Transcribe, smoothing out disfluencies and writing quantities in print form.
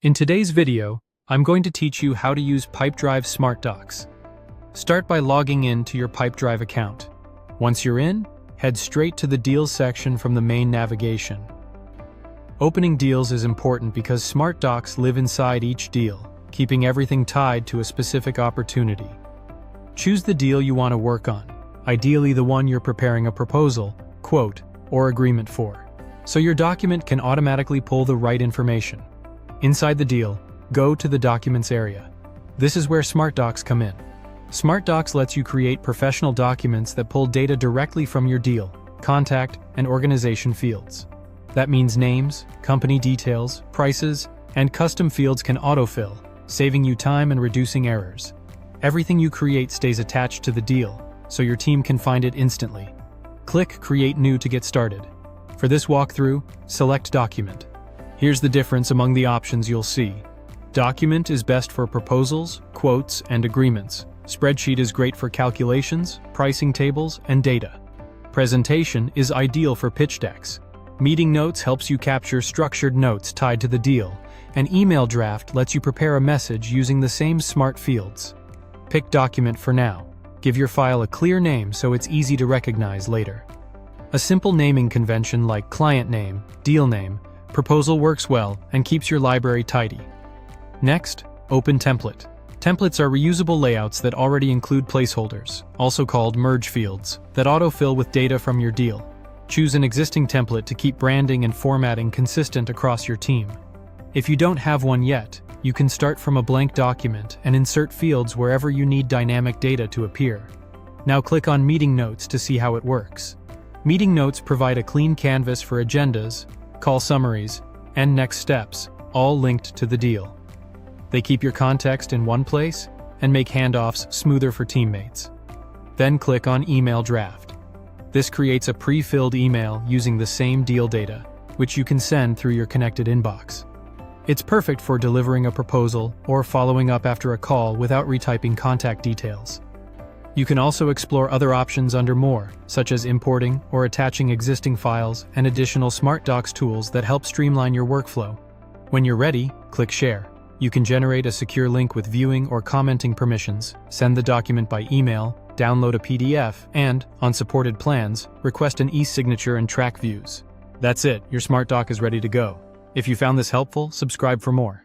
In today's video, I'm going to teach you how to use Pipedrive Smart Docs. Start by logging in to your Pipedrive account. Once you're in, head straight to the Deals section from the main navigation. Opening deals is important because Smart Docs live inside each deal, keeping everything tied to a specific opportunity. Choose the deal you want to work on, ideally the one you're preparing a proposal, quote, or agreement for, so your document can automatically pull the right information. Inside the deal, go to the Documents area. This is where Smart Docs come in. Smart Docs lets you create professional documents that pull data directly from your deal, contact, and organization fields. That means names, company details, prices, and custom fields can autofill, saving you time and reducing errors. Everything you create stays attached to the deal, so your team can find it instantly. Click Create New to get started. For this walkthrough, select Document. Here's the difference among the options you'll see. Document is best for proposals, quotes, and agreements. Spreadsheet is great for calculations, pricing tables, and data. Presentation is ideal for pitch decks. Meeting Notes helps you capture structured notes tied to the deal, and Email Draft lets you prepare a message using the same smart fields. Pick Document for now. Give your file a clear name so it's easy to recognize later. A simple naming convention like client name, deal name, proposal works well and keeps your library tidy. Next, open Template. Templates are reusable layouts that already include placeholders, also called merge fields, that autofill with data from your deal. Choose an existing template to keep branding and formatting consistent across your team. If you don't have one yet, you can start from a blank document and insert fields wherever you need dynamic data to appear. Now click on Meeting Notes to see how it works. Meeting Notes provide a clean canvas for agendas, call summaries, and next steps, all linked to the deal. They keep your context in one place and make handoffs smoother for teammates. Then click on Email Draft. This creates a pre-filled email using the same deal data, which you can send through your connected inbox. It's perfect for delivering a proposal or following up after a call without retyping contact details. You can also explore other options under More, such as importing or attaching existing files and additional Smart Docs tools that help streamline your workflow. When you're ready, click Share. You can generate a secure link with viewing or commenting permissions, send the document by email, download a PDF, and, on supported plans, request an e-signature and track views. That's it, your Smart Doc is ready to go. If you found this helpful, subscribe for more.